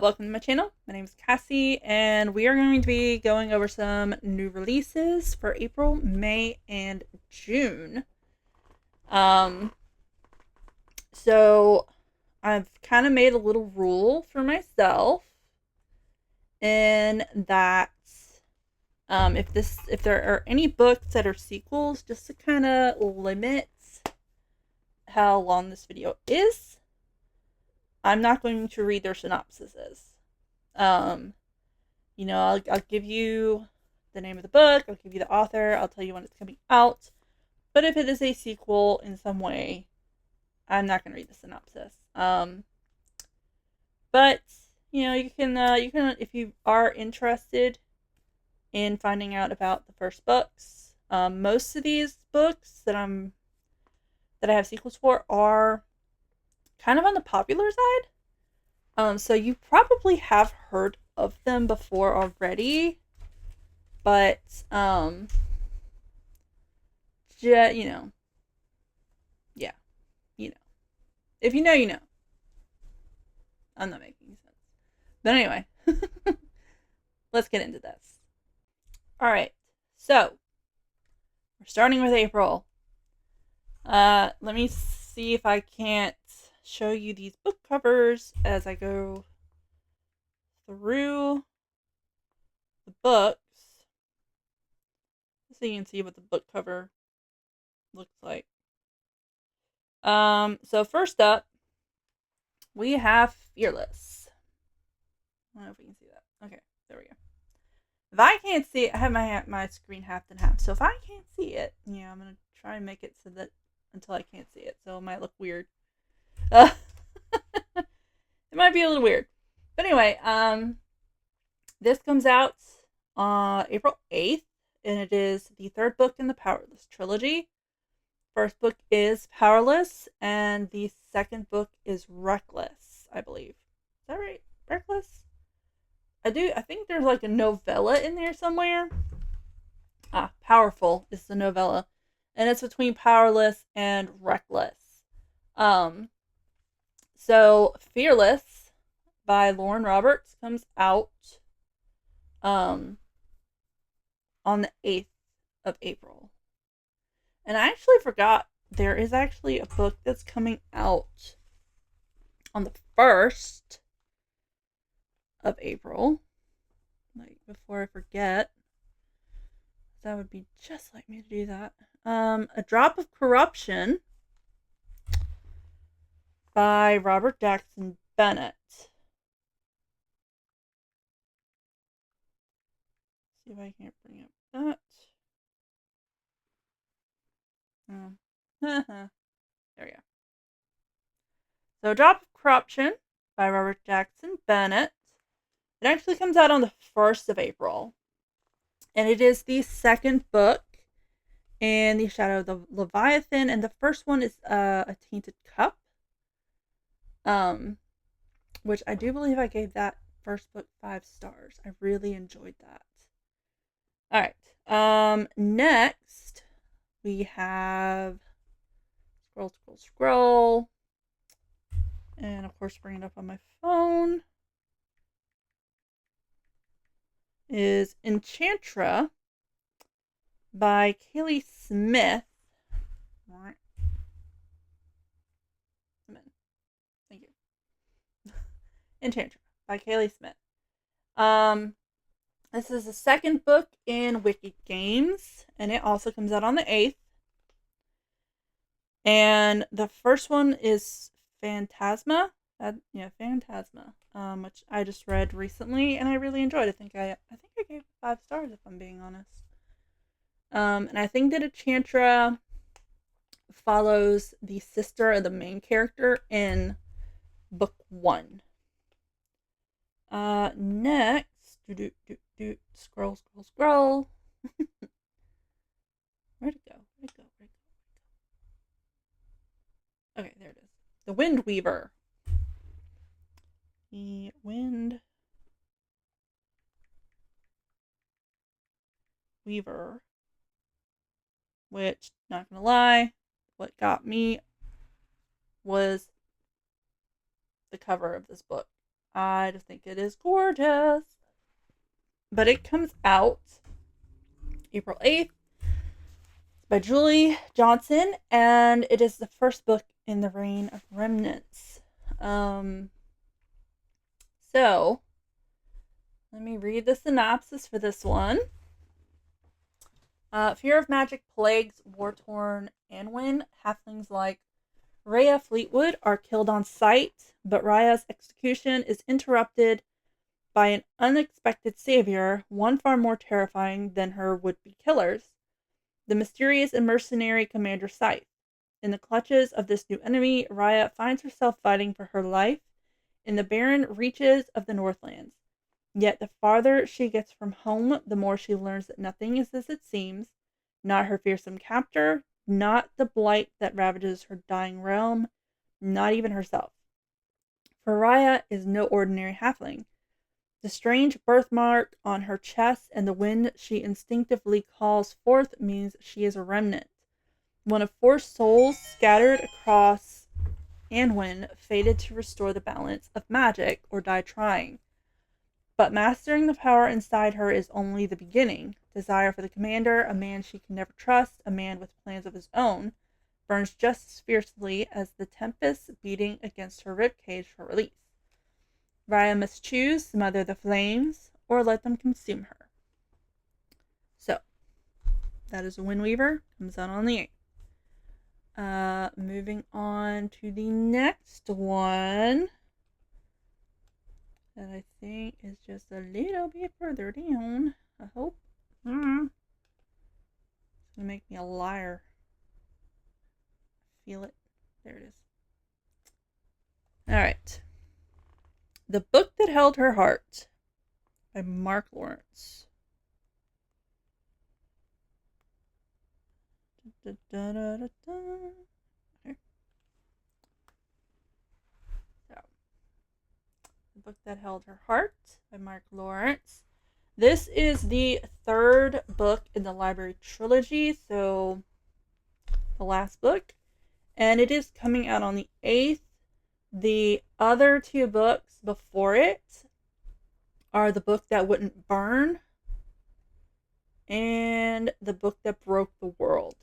Welcome to my channel. My name is Cassie, and we are going to be going over some new releases for April, May, and June. Um, so I've kind of made a little rule for myself in that if there are any books that are sequels, just to kind of limit how long this video is, I'm not going to read their synopsises. I'll give you the name of the book, I'll give you the author, I'll tell you when it's coming out. But if it is a sequel in some way, I'm not going to read the synopsis. But you can if you are interested in finding out about the first books. Most of these books that I have sequels for are kind of on the popular side. So you probably have heard of them before already, but yeah, if you know, you know. I'm not making sense, but anyway, let's get into this. All right, so we're starting with April. Let me see if I can't show you these book covers as I go through the books, so you can see what the book cover looks like. So first up, we have Fearless. I don't know if we can see that. Okay, there we go. If I can't see it, I have my screen half and half. So if I can't see it, I'm gonna try and make it so that until I can't see it. So it might look weird. It might be a little weird. But anyway, this comes out April 8th, and it is the third book in the Powerless trilogy. First book is Powerless, and the second book is Reckless, I believe. Is that right? Reckless? I think there's like a novella in there somewhere. Powerful is the novella. And it's between Powerless and Reckless. So Fearless by Lauren Roberts comes out on the 8th of April. And I actually forgot there is actually a book that's coming out on the 1st of April. Like, before I forget. That would be just like me to do that. A Drop of Corruption by Robert Jackson Bennett. See if I can't bring up that. There we go. So, Drop of Corruption by Robert Jackson Bennett. It actually comes out on the 1st of April. And it is the second book in the Shadow of the Leviathan. And the first one is A Tainted Cup. Which I do believe I gave that first book 5 stars. I really enjoyed that. Alright. Next, we have Scroll. And of course, bring it up on my phone. Is Enchantra by Kaylee Smith. Thank you. Enchantra by Kaylee Smith. This is the second book in Wicked Games, and it also comes out on the 8th. And the first one is Phantasma. Phantasma, which I just read recently, and I really enjoyed. I think I gave it 5 stars, if I'm being honest. And I think that Enchantra follows the sister of the main character in book 1. Next, scroll. Where'd it go? Okay, there it is. The Wind Weaver. The Wind Weaver. Which, not gonna lie, what got me was the cover of this book. I just think it is gorgeous. But it comes out April 8th. It's by Julie Johnson, and it is the first book in the Reign of Remnants. So, let me read the synopsis for this one. Fear of magic plagues war-torn Anwen. Halflings like Rhea Fleetwood are killed on sight, but Raya's execution is interrupted by an unexpected savior, one far more terrifying than her would-be killers, the mysterious and mercenary Commander Scythe. In the clutches of this new enemy, Raya finds herself fighting for her life in the barren reaches of the Northlands. Yet the farther she gets from home, the more she learns that nothing is as it seems, not her fearsome captor, not the blight that ravages her dying realm, not even herself. For Raya is no ordinary halfling. The strange birthmark on her chest and the wind she instinctively calls forth means she is a remnant, one of 4 souls scattered across Anwen, fated to restore the balance of magic or die trying. But mastering the power inside her is only the beginning. Desire for the commander, a man she can never trust, a man with plans of his own, burns just as fiercely as the tempest beating against her ribcage for release. Raya must choose, smother the flames, or let them consume her. So, that is a Windweaver. Comes out on the 8th. Moving on to the next one. That I think is just a little bit further down. I hope. It's gonna make me a liar. Feel it. There it is. Alright. The Book That Held Her Heart by Mark Lawrence. Okay. So, The Book That Held Her Heart by Mark Lawrence. This is the 3rd book in the library trilogy, so the last book. And it is coming out on the 8th. The other 2 books before it are The Book That Wouldn't Burn and The Book That Broke the World.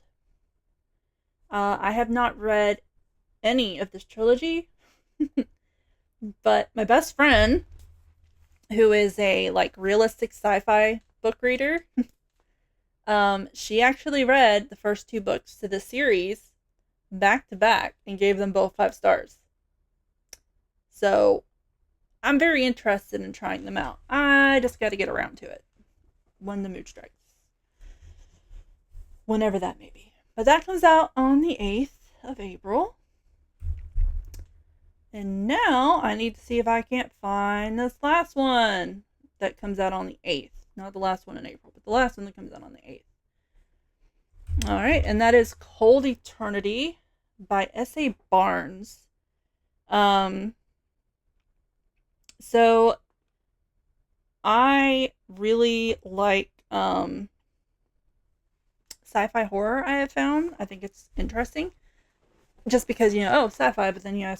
I have not read any of this trilogy, but my best friend, who is a realistic sci-fi book reader, she actually read the first 2 books to the series back to back and gave them both 5 stars. So I'm very interested in trying them out. I just got to get around to it when the mood strikes. Whenever that may be. But that comes out on the 8th of April. And now I need to see if I can't find this last one that comes out on the 8th. Not the last one in April, but the last one that comes out on the 8th. Alright, and that is Cold Eternity by S.A. Barnes. So I really like sci-fi horror, I have found. I think it's interesting. Just because, sci-fi, but then you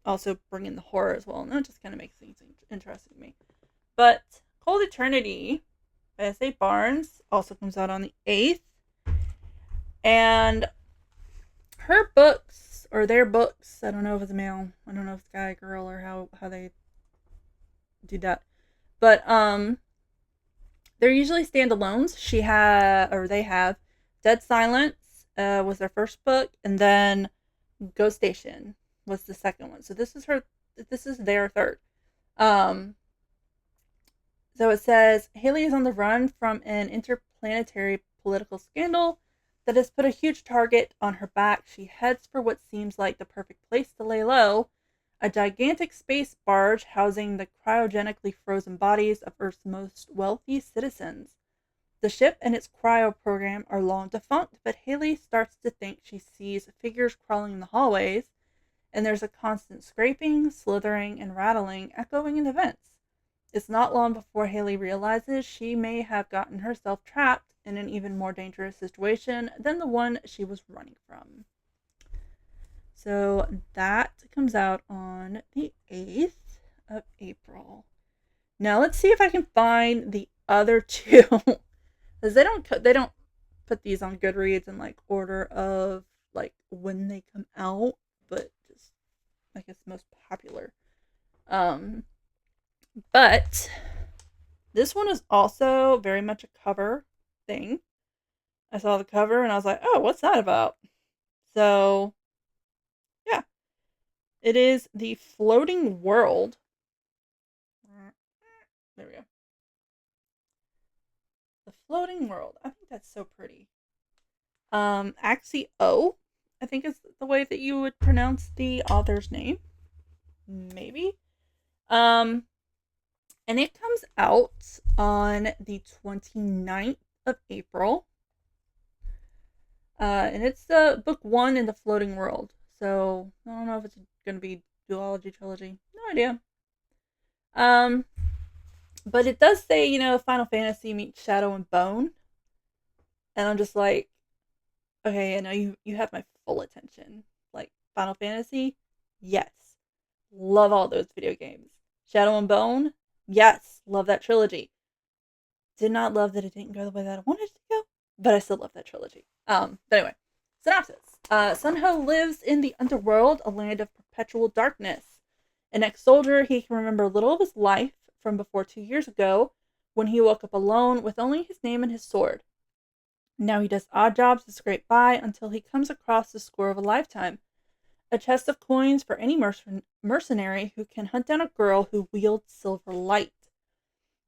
also bring in the horror as well. And that just kind of makes things interesting to me. But Cold Eternity by S.A. Barnes also comes out on the 8th. And her books, or their books, I don't know if it's a male, I don't know if it's guy, girl, or how they do that. But they're usually standalones. They have Dead Silence was their first book, and then Ghost Station was the second one. So this is their 3rd. So it says Haley is on the run from an interplanetary political scandal that has put a huge target on her back. She heads for what seems like the perfect place to lay low, a gigantic space barge housing the cryogenically frozen bodies of Earth's most wealthy citizens. The ship and its cryo program are long defunct, but Haley starts to think she sees figures crawling in the hallways, and there's a constant scraping, slithering, and rattling echoing in the vents. It's not long before Haley realizes she may have gotten herself trapped in an even more dangerous situation than the one she was running from. So that comes out on the 8th. of April. Now let's see if I can find the other two, because they don't put these on Goodreads in like order of like when they come out, but just like it's most popular. Um, but this one is also very much a cover thing. I saw the cover and I was like, oh, what's that about? So yeah, it is The Floating World. There we go. The Floating World. I think that's so pretty. Axio, I think is the way that you would pronounce the author's name. Maybe. Um, and it comes out on the 29th of April. And it's book one in the Floating World. So I don't know if it's going to be duology trilogy. No idea. Um, but it does say, Final Fantasy meets Shadow and Bone, and I'm just like, okay, I know you have my full attention. Like Final Fantasy, yes, love all those video games. Shadow and Bone, yes, love that trilogy. Did not love that it didn't go the way that I wanted it to go, but I still love that trilogy. But anyway, synopsis. Sunho lives in the underworld, a land of perpetual darkness. An ex-soldier, he can remember little of his life from before 2 years ago, when he woke up alone with only his name and his sword. Now he does odd jobs to scrape by until he comes across the score of a lifetime. A chest of coins for any mercenary who can hunt down a girl who wields silver light.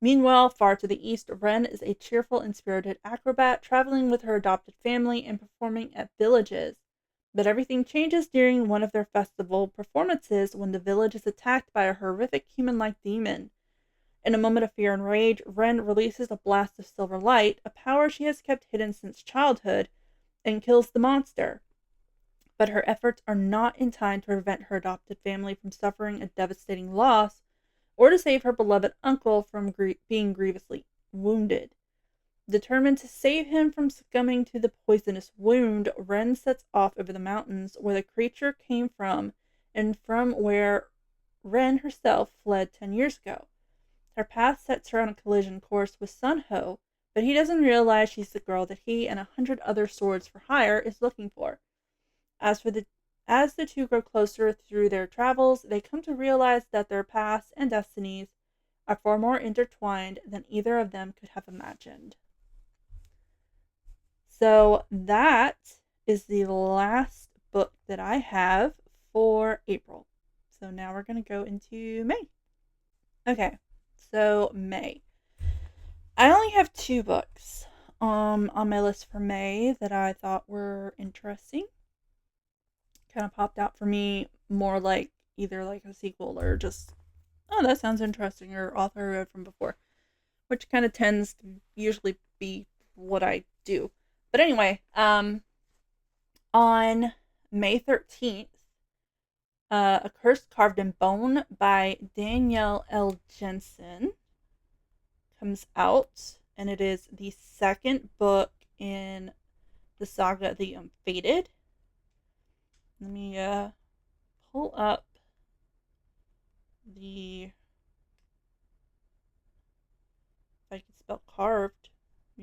Meanwhile, far to the east, Ren is a cheerful and spirited acrobat traveling with her adopted family and performing at villages. But everything changes during one of their festival performances when the village is attacked by a horrific human-like demon. In a moment of fear and rage, Ren releases a blast of silver light, a power she has kept hidden since childhood, and kills the monster. But her efforts are not in time to prevent her adopted family from suffering a devastating loss, or to save her beloved uncle from being grievously wounded. Determined to save him from succumbing to the poisonous wound, Ren sets off over the mountains where the creature came from and from where Ren herself fled 10 years ago. Her path sets her on a collision course with Sunho, but he doesn't realize she's the girl that he and 100 other swords for hire is looking for. As the two grow closer through their travels, they come to realize that their paths and destinies are far more intertwined than either of them could have imagined. So that is the last book that I have for April. So now we're going to go into May. Okay, so May. I only have 2 books on my list for May that I thought were interesting. Kind of popped out for me more like either like a sequel or just, oh, that sounds interesting, or author I read from before, which kind of tends to usually be what I do. But anyway, on May 13th, A Curse Carved in Bone by Danielle L. Jensen comes out, and it is the second book in the saga The Unfated. Let me pull up if I can spell carved, for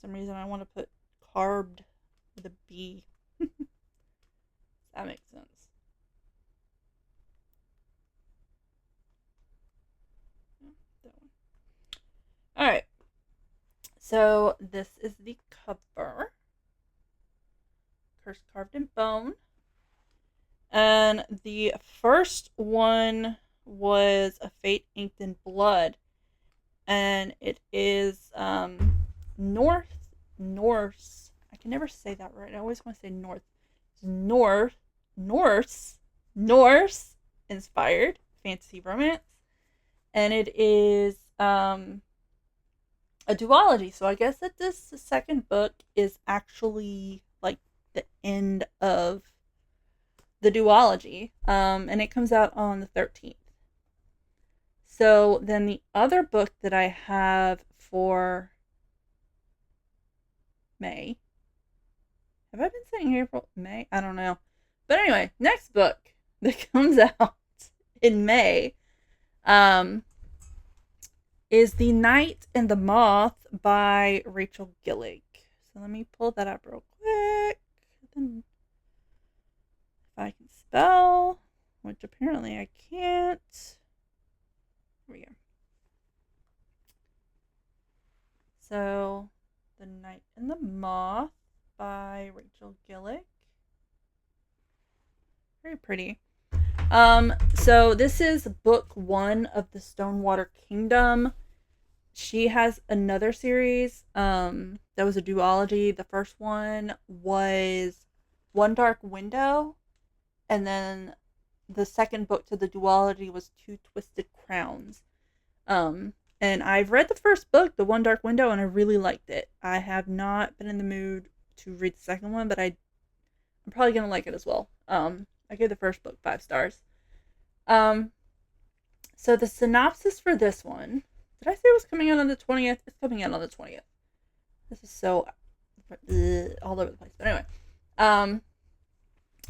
some reason I want to put carved with a B. That makes sense. That one. Alright. So this is the cover. Curse Carved in Bone. And the first one was A Fate Inked in Blood. And it is Norse. I can never say that right. I always want to say North. Norse inspired fantasy romance. And it is a duology. So I guess that this second book is actually like the end of the duology. And it comes out on the 13th. So then the other book that I have for May. Have I been saying April? May? I don't know. But anyway, next book that comes out in May, um, is The Night and the Moth by Rachel Gillig. So let me pull that up real quick. If I can spell, which apparently I can't. Here we go. So, The Night and the Moth by Rachel Gillig. Very pretty. So this is book 1 of the Stonewater Kingdom. She has another series, that was a duology. The first one was One Dark Window, and then the second book to the duology was Two Twisted Crowns. And I've read the first book, The One Dark Window, and I really liked it. I have not been in the mood to read the second one, but I'm probably gonna like it as well. I gave the first book 5 stars. So the synopsis for this one, did I say it was coming out on the 20th? It's coming out on the 20th. This is so all over the place. But anyway,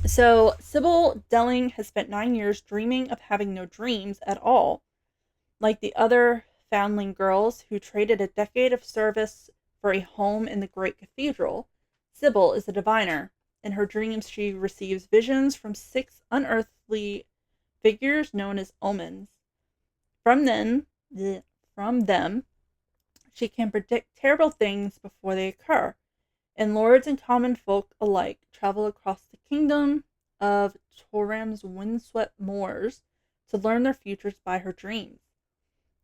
so Sybil Delling has spent 9 years dreaming of having no dreams at all. Like the other foundling girls who traded a decade of service for a home in the great cathedral, Sybil is a diviner. In her dreams, she receives visions from 6 unearthly figures known as omens. From them, she can predict terrible things before they occur, and lords and common folk alike travel across the kingdom of Toram's windswept moors to learn their futures by her dreams.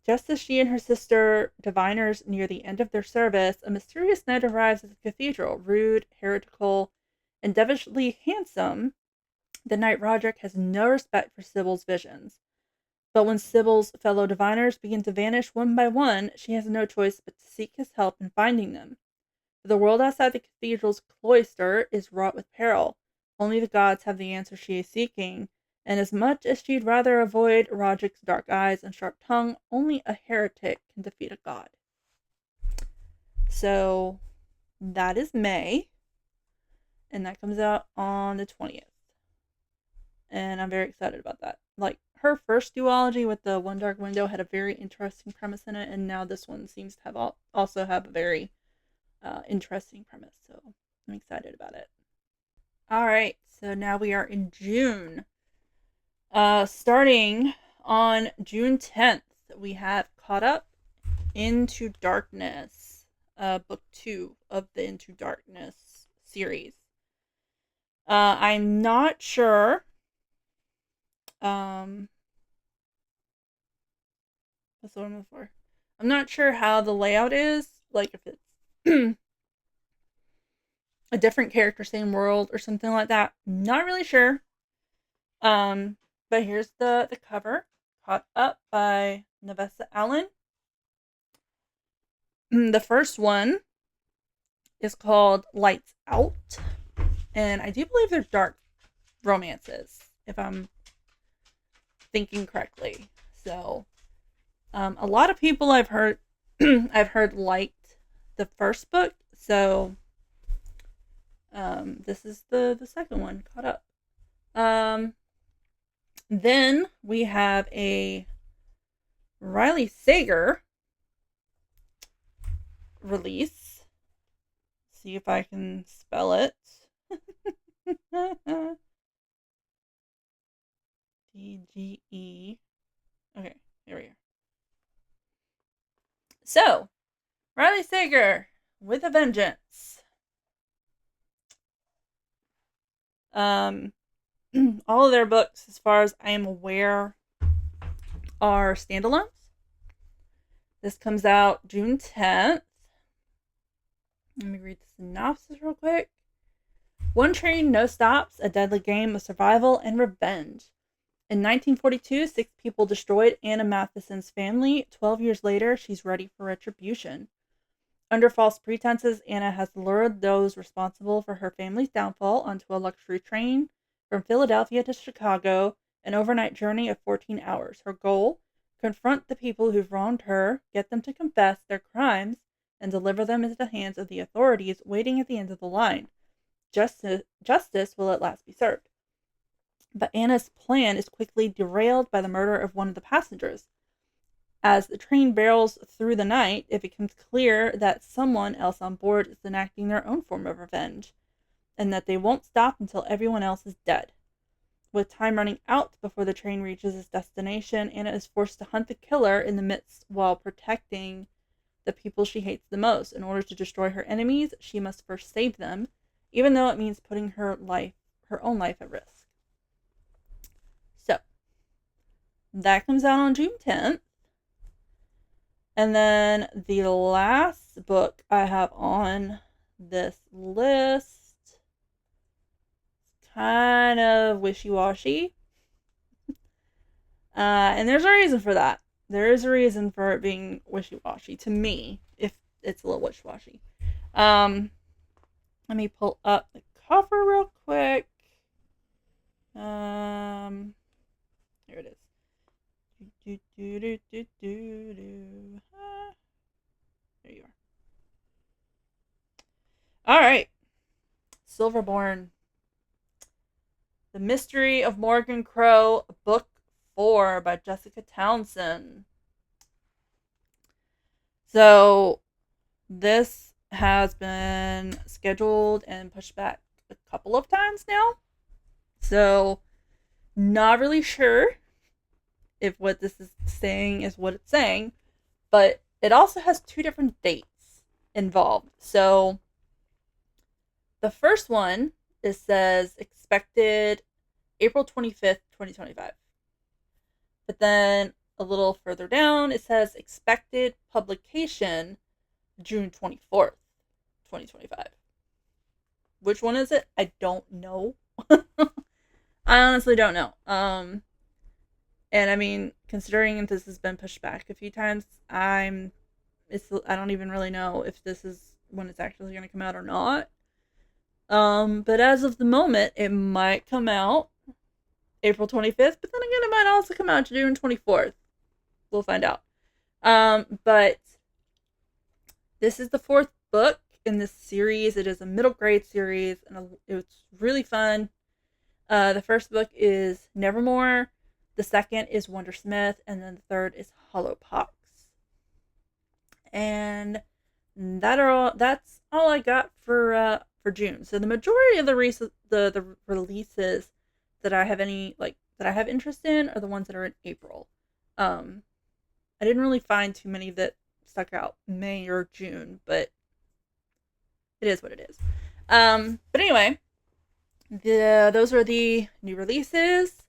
Just as she and her sister diviners near the end of their service, a mysterious knight arrives at the cathedral, rude, heretical, and devilishly handsome. The knight Roderick has no respect for Sybil's visions. But when Sybil's fellow diviners begin to vanish one by one, she has no choice but to seek his help in finding them. For the world outside the cathedral's cloister is wrought with peril. Only the gods have the answer she is seeking, and as much as she'd rather avoid Roderick's dark eyes and sharp tongue, only a heretic can defeat a god. So that is May, and that comes out on the 20th. And I'm very excited about that. Like, her first duology with the One Dark Window had a very interesting premise in it, and now this one seems to have also have a very interesting premise, so I'm excited about it. Alright, so now we are in June. Starting on June 10th, we have Caught Up Into Darkness, book 2 of the Into Darkness series. I'm not sure that's what I'm looking for. I'm not sure how the layout is, like if it's a different character, same world, or something like that. Not really sure. But here's the cover. Caught Up by Nevessa Allen. The first one is called Lights Out, and I do believe they're dark romances, if I'm thinking correctly. So, a lot of people I've heard liked the first book, so this is the second one, Caught Up. Then we have a Riley Sager release. See if I can spell it. DGE. Okay, here we are. So, Riley Sager with a Vengeance. All of their books, as far as I am aware, are standalones. This comes out June 10th. Let me read the synopsis real quick. One train, no stops, a deadly game of survival and revenge. In 1942, 6 people destroyed Anna Matheson's family. 12 years later, she's ready for retribution. Under false pretenses, Anna has lured those responsible for her family's downfall onto a luxury train from Philadelphia to Chicago, an overnight journey of 14 hours. Her goal? Confront the people who've wronged her, get them to confess their crimes, and deliver them into the hands of the authorities waiting at the end of the line. Justice will at last be served. But Anna's plan is quickly derailed by the murder of one of the passengers. As the train barrels through the night, it becomes clear that someone else on board is enacting their own form of revenge, and that they won't stop until everyone else is dead. With time running out before the train reaches its destination, Anna is forced to hunt the killer in the midst while protecting the people she hates the most. In order to destroy her enemies, she must first save them, even though it means putting her own life at risk. So, that comes out on June 10th. And then the last book I have on this list, kind of wishy-washy. And there's a reason for that. There is a reason for it being wishy-washy to me, if it's a little wishy-washy. Let me pull up the cover real quick. Here it is. There you are. All right. Silverborn. The Mystery of Morgan Crow, Book 4 by Jessica Townsend. So, this has been scheduled and pushed back a couple of times now. So, not really sure if what this is saying is what it's saying, but it also has 2 different dates involved. So, the first one, it says expected April 25th, 2025. But then a little further down, it says expected publication June 24th, 2025. Which one is it? I don't know. I honestly don't know. And I mean, considering this has been pushed back a few times, I don't even really know if this is when it's actually going to come out or not. But as of the moment, it might come out April 25th, but then again, it might also come out June 24th. We'll find out. But this is the 4th book in this series. It is a middle grade series, and it's really fun. The first book is Nevermore. The second is Wondersmith, and then the third is Hollowpox. And that's all I got for June. So the majority of the releases that I have that I have interest in are the ones that are in April. I didn't really find too many that stuck out May or June, but it is what it is. But anyway, those are the new releases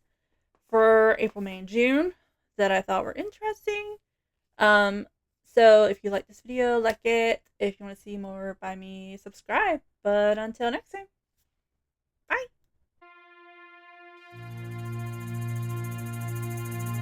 for April, May, and June that I thought were interesting. So if you like this video, like it. If you want to see more by me, subscribe. But until next time.